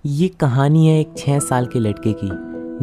ये कहानी है एक 6 साल के लड़के की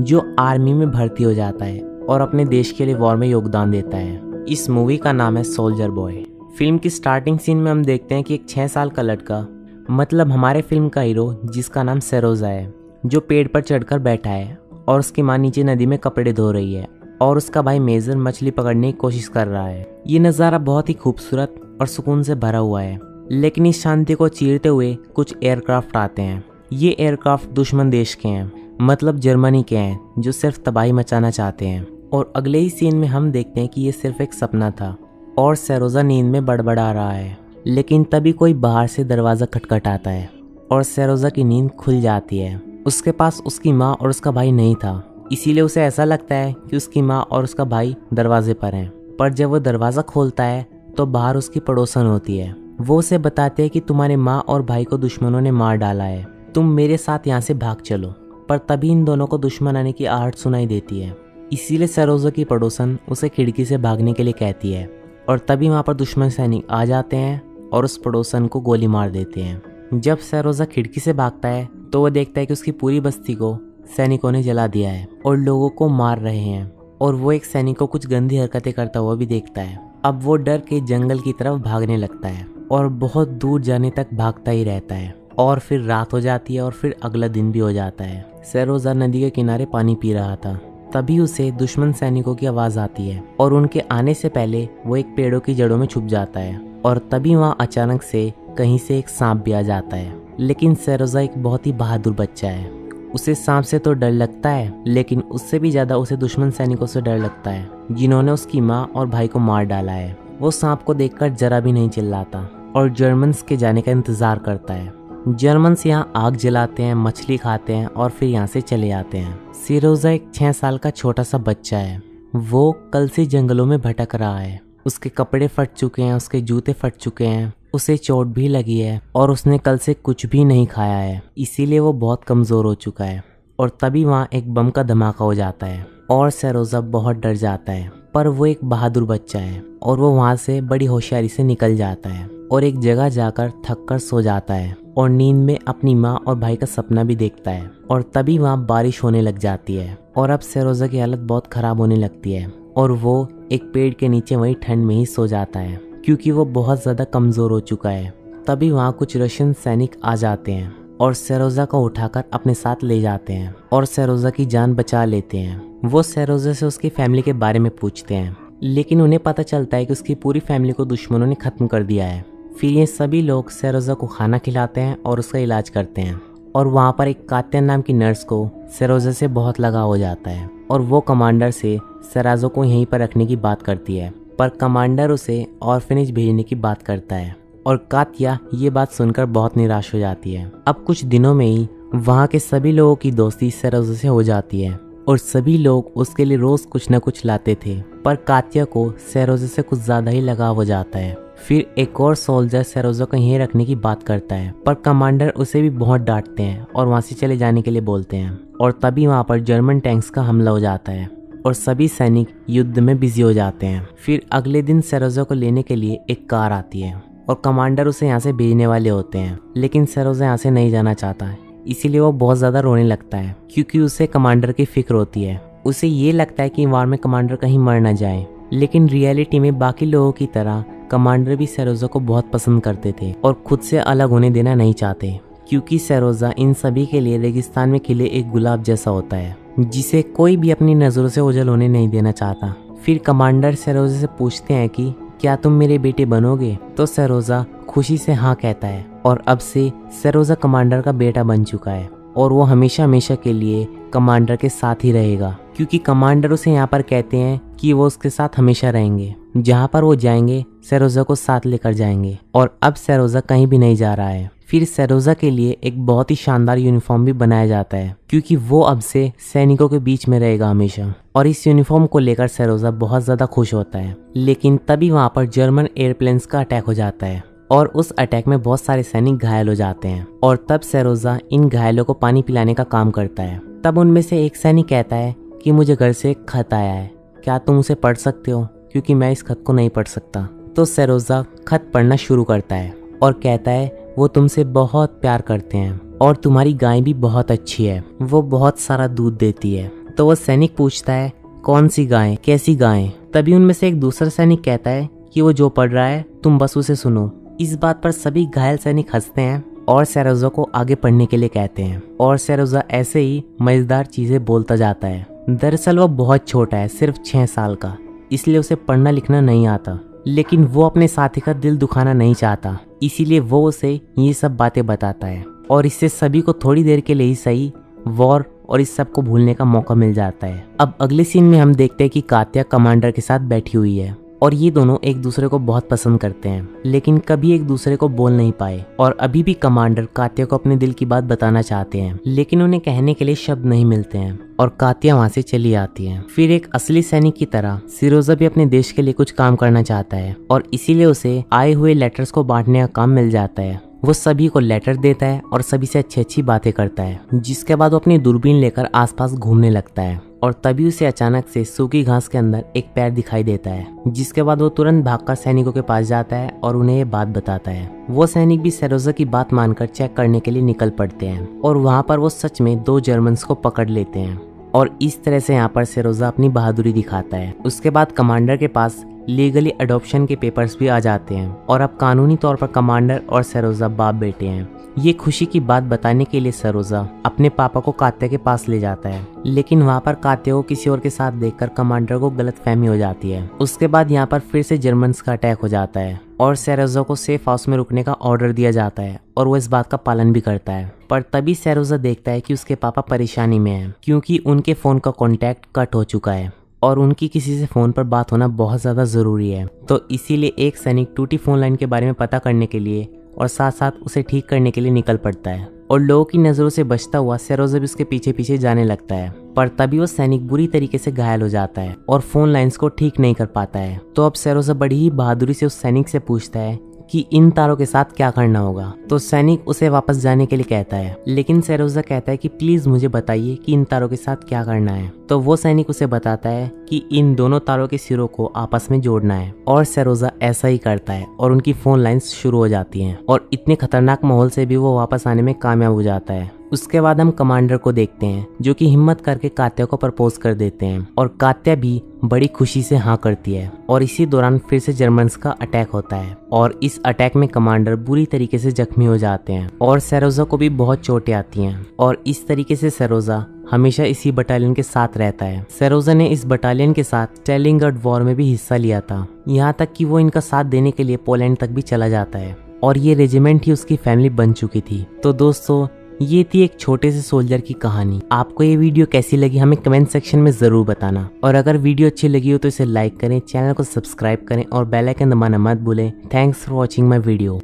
जो आर्मी में भर्ती हो जाता है और अपने देश के लिए वॉर में योगदान देता है। इस मूवी का नाम है सोल्जर बॉय। फिल्म की स्टार्टिंग सीन में हम देखते हैं कि एक 6 साल का लड़का, मतलब हमारे फिल्म का हीरो जिसका नाम सरोजा है, जो पेड़ पर चढ़कर बैठा है और उसकी माँ नीचे नदी में कपड़े धो रही है और उसका भाई मेजर मछली पकड़ने की कोशिश कर रहा है। ये नज़ारा बहुत ही खूबसूरत और सुकून से भरा हुआ है, लेकिन इस शांति को चीरते हुए कुछ एयरक्राफ्ट आते हैं। ये एयरक्राफ्ट दुश्मन देश के हैं, मतलब जर्मनी के हैं, जो सिर्फ तबाही मचाना चाहते हैं। और अगले ही सीन में हम देखते हैं कि ये सिर्फ एक सपना था और सरोजा नींद में बड़बड़ा रहा है। लेकिन तभी कोई बाहर से दरवाज़ा खटखटाता है और सरोजा की नींद खुल जाती है। उसके पास उसकी माँ और उसका भाई नहीं था, इसीलिए उसे ऐसा लगता है कि उसकी माँ और उसका भाई दरवाजे पर हैं। पर जब वो दरवाज़ा खोलता है तो बाहर उसकी पड़ोसन होती है। वो उसे बताते हैं कि तुम्हारे माँ और भाई को दुश्मनों ने मार डाला है, तुम मेरे साथ यहाँ से भाग चलो। पर तभी इन दोनों को दुश्मन आने की आहट सुनाई देती है, इसीलिए सरोजा की पड़ोसन उसे खिड़की से भागने के लिए कहती है। और तभी वहाँ पर दुश्मन सैनिक आ जाते हैं और उस पड़ोसन को गोली मार देते हैं। जब सरोजा खिड़की से भागता है तो वो देखता है कि उसकी पूरी बस्ती को सैनिकों ने जला दिया है और लोगों को मार रहे हैं। और वो एक सैनिक को कुछ गंदी हरकतें करता हुआ भी देखता है। अब वो डर के जंगल की तरफ भागने लगता है और बहुत दूर जाने तक भागता ही रहता है। और फिर रात हो जाती है और फिर अगला दिन भी हो जाता है। सरोजा नदी के किनारे पानी पी रहा था, तभी उसे दुश्मन सैनिकों की आवाज़ आती है और उनके आने से पहले वो एक पेड़ों की जड़ों में छुप जाता है। और तभी वहाँ अचानक से कहीं से एक सांप भी आ जाता है। लेकिन सरोजा एक बहुत ही बहादुर बच्चा है, उसे सांप से तो डर लगता है, लेकिन उससे भी ज़्यादा उसे दुश्मन सैनिकों से डर लगता है जिन्होंने उसकी माँ और भाई को मार डाला है। वो सांप को देखकर जरा भी नहीं चिल्लाता और जर्मन्स के जाने का इंतज़ार करता है। जर्मन्स यहाँ आग जलाते हैं, मछली खाते हैं और फिर यहाँ से चले आते हैं। सरोजा एक 6 साल का छोटा सा बच्चा है। वो कल से जंगलों में भटक रहा है। उसके कपड़े फट चुके हैं, उसके जूते फट चुके हैं, उसे चोट भी लगी है और उसने कल से कुछ भी नहीं खाया है, इसीलिए वो बहुत कमज़ोर हो चुका है। और तभी वहाँ एक बम का धमाका हो जाता है और सरोजा बहुत डर जाता है। पर वो एक बहादुर बच्चा है और वो वहाँ से बड़ी होशियारी से निकल जाता है और एक जगह जाकर थक कर सो जाता है और नींद में अपनी माँ और भाई का सपना भी देखता है। और तभी वहाँ बारिश होने लग जाती है और अब सरोजा की हालत बहुत ख़राब होने लगती है और वो एक पेड़ के नीचे वहीं ठंड में ही सो जाता है क्योंकि वो बहुत ज़्यादा कमज़ोर हो चुका है। तभी वहाँ कुछ रशियन सैनिक आ जाते हैं और सरोजा को उठाकर अपने साथ ले जाते हैं और सरोजा की जान बचा लेते हैं। वो सरोजा से उसकी फैमिली के बारे में पूछते हैं, लेकिन उन्हें पता चलता है कि उसकी पूरी फैमिली को दुश्मनों ने ख़त्म कर दिया है। फिर ये सभी लोग सरोजा को खाना खिलाते हैं और उसका इलाज करते हैं। और वहाँ पर एक कात्या नाम की नर्स को सरोजा से बहुत लगाव हो जाता है और वो कमांडर से सरोजा को यहीं पर रखने की बात करती है। पर कमांडर उसे ऑर्फनेज भेजने की बात करता है और कात्या ये बात सुनकर बहुत निराश हो जाती है। अब कुछ दिनों में ही वहाँ के सभी लोगों की दोस्ती सरोजा से हो जाती है और सभी लोग उसके लिए रोज कुछ न कुछ लाते थे। पर कात्या को सरोजा से कुछ ज्यादा ही लगाव हो जाता है। फिर एक और सोल्जर सरोजा को यहीं रखने की बात करता है, पर कमांडर उसे भी बहुत डांटते हैं और वहाँ से चले जाने के लिए बोलते हैं। और तभी वहाँ पर जर्मन टैंक्स का हमला हो जाता है और सभी सैनिक युद्ध में बिजी हो जाते हैं। फिर अगले दिन सरोजा को लेने के लिए एक कार आती है और कमांडर उसे यहाँ से भेजने वाले होते हैं, लेकिन सरोजा यहाँ से नहीं जाना चाहता है, इसीलिए वो बहुत ज़्यादा रोने लगता है क्योंकि उसे कमांडर की फिक्र होती है। उसे ये लगता है कि वार में कमांडर कहीं मर ना जाए, लेकिन रियलिटी में बाकी लोगों की तरह कमांडर भी सरोजा को बहुत पसंद करते थे और खुद से अलग होने देना नहीं चाहते, क्योंकि सरोजा इन सभी के लिए रेगिस्तान में खिले एक गुलाब जैसा होता है जिसे कोई भी अपनी नज़रों से ओझल होने नहीं देना चाहता। फिर कमांडर सरोजा से पूछते हैं कि क्या तुम मेरे बेटे बनोगे, तो सरोजा खुशी से हाँ कहता है और अब से सरोजा कमांडर का बेटा बन चुका है और वो हमेशा हमेशा के लिए कमांडर के साथ ही रहेगा, क्योंकि कमांडर उसे यहाँ पर कहते हैं कि वो उसके साथ हमेशा रहेंगे। जहाँ पर वो जाएंगे सरोजा को साथ लेकर जाएंगे। और अब सरोजा कहीं भी नहीं जा रहा है। फिर सरोजा के लिए एक बहुत ही शानदार यूनिफॉर्म भी बनाया जाता है, क्योंकि वो अब से सैनिकों के बीच में रहेगा हमेशा। और इस यूनिफॉर्म को लेकर सरोजा बहुत ज़्यादा खुश होता है। लेकिन तभी वहाँ पर जर्मन एयरप्लेन्स का अटैक हो जाता है और उस अटैक में बहुत सारे सैनिक घायल हो जाते हैं। और तब सरोजा इन घायलों को पानी पिलाने का काम करता है। तब उनमें से एक सैनिक कहता है कि मुझे घर से एक खत आया है, क्या तुम उसे पढ़ सकते हो, क्योंकि मैं इस खत को नहीं पढ़ सकता। तो सरोजा खत पढ़ना शुरू करता है और कहता है वो तुमसे बहुत प्यार करते हैं और तुम्हारी गाय भी बहुत अच्छी है, वो बहुत सारा दूध देती है। तो वो सैनिक पूछता है कौन सी गाय, कैसी गाय। तभी उनमें से एक दूसरा सैनिक कहता है कि वो जो पढ़ रहा है तुम बस उसे सुनो। इस बात पर सभी घायल सैनिक हंसते हैं और सैरोजा को आगे पढ़ने के लिए कहते हैं और सैरोजा ऐसे ही मजेदार चीजें बोलता जाता है। दरअसल वो बहुत छोटा है, सिर्फ 6 साल का, इसलिए उसे पढ़ना लिखना नहीं आता, लेकिन वो अपने साथी का दिल दुखाना नहीं चाहता, इसीलिए वो उसे ये सब बातें बताता है और इससे सभी को थोड़ी देर के लिए ही सही वॉर और इस सब को भूलने का मौका मिल जाता है। अब अगले सीन में हम देखते हैं कि कात्या कमांडर के साथ बैठी हुई है और ये दोनों एक दूसरे को बहुत पसंद करते हैं, लेकिन कभी एक दूसरे को बोल नहीं पाए और अभी भी कमांडर कात्या को अपने दिल की बात बताना चाहते हैं, लेकिन उन्हें कहने के लिए शब्द नहीं मिलते हैं और कात्या वहाँ से चली आती है। फिर एक असली सैनिक की तरह सिरोजा भी अपने देश के लिए कुछ काम करना चाहता है और इसीलिए उसे आए हुए लेटर्स को बांटने का काम मिल जाता है। वो सभी को लेटर देता है और सभी से अच्छी अच्छी बातें करता है, जिसके बाद वो अपनी दूरबीन लेकर आसपास घूमने लगता है और तभी उसे अचानक से सूखी घास के अंदर एक पैर दिखाई देता है, जिसके बाद वो तुरंत भागकर सैनिकों के पास जाता है और उन्हें ये बात बताता है। वो सैनिक भी सैरोजा की बात मानकर चेक करने के लिए निकल पड़ते हैं और वहाँ पर वो सच में 2 जर्मन्स को पकड़ लेते हैं और इस तरह से यहाँ पर सैरोजा अपनी बहादुरी दिखाता है। उसके बाद कमांडर के पास लीगली अडॉप्शन के पेपर्स भी आ जाते हैं और अब कानूनी तौर पर कमांडर और सैरोजा बाप बेटे हैं। ये खुशी की बात बताने के लिए सैरोजा अपने पापा को कात्या के पास ले जाता है, लेकिन वहाँ पर कात्या को किसी और के साथ देखकर कमांडर को गलतफहमी हो जाती है। उसके बाद यहाँ पर फिर से जर्मन्स का अटैक हो जाता है और सैरोजा को सेफ हाउस में रुकने का ऑर्डर दिया जाता है और वो इस बात का पालन भी करता है। पर तभी सैरोजा देखता है कि उसके पापा परेशानी में हैं, क्योंकि उनके फोन का कॉन्टैक्ट कट हो चुका है और उनकी किसी से फोन पर बात होना बहुत ज्यादा जरूरी है। तो इसीलिए एक सैनिक टूटी फोन लाइन के बारे में पता करने के लिए और साथ साथ उसे ठीक करने के लिए निकल पड़ता है और लोगों की नजरों से बचता हुआ सैरोजा भी उसके पीछे पीछे जाने लगता है। पर तभी वो सैनिक बुरी तरीके से घायल हो जाता है और फोन लाइंस को ठीक नहीं कर पाता है। तो अब सैरोजा बड़ी ही बहादुरी से उस सैनिक से पूछता है कि इन तारों के साथ क्या करना होगा। तो सैनिक उसे वापस जाने के लिए कहता है, लेकिन सैरोजा कहता है कि प्लीज मुझे बताइए कि इन तारों के साथ क्या करना है। तो वो सैनिक उसे बताता है कि इन दोनों तारों के सिरों को आपस में जोड़ना है और सैरोजा ऐसा ही करता है और उनकी फोन लाइंस शुरू हो जाती हैं और इतने खतरनाक माहौल से भी वो वापस आने में कामयाब हो जाता है। उसके बाद हम कमांडर को देखते हैं जो कि हिम्मत करके कात्या को प्रपोज कर देते हैं और कात्या भी बड़ी खुशी से हाँ करती है और इसी दौरान फिर से जर्मन्स का अटैक होता है और इस अटैक में कमांडर बुरी तरीके से जख्मी हो जाते हैं और सैरोजा को भी बहुत चोटें आती हैं और इस तरीके से सैरोजा हमेशा इसी बटालियन के साथ रहता है। सैरोजा ने इस बटालियन के साथ स्टैलिनग्राड वॉर में भी हिस्सा लिया था, यहाँ तक कि वो इनका साथ देने के लिए पोलैंड तक भी चला जाता है और ये रेजिमेंट ही उसकी फैमिली बन चुकी थी। तो दोस्तों ये थी एक छोटे से सोल्जर की कहानी। आपको ये वीडियो कैसी लगी हमें कमेंट सेक्शन में जरूर बताना और अगर वीडियो अच्छी लगी हो तो इसे लाइक करें, चैनल को सब्सक्राइब करें और बेल आइकन दबाना मत भूलें। Thanks for watching my video.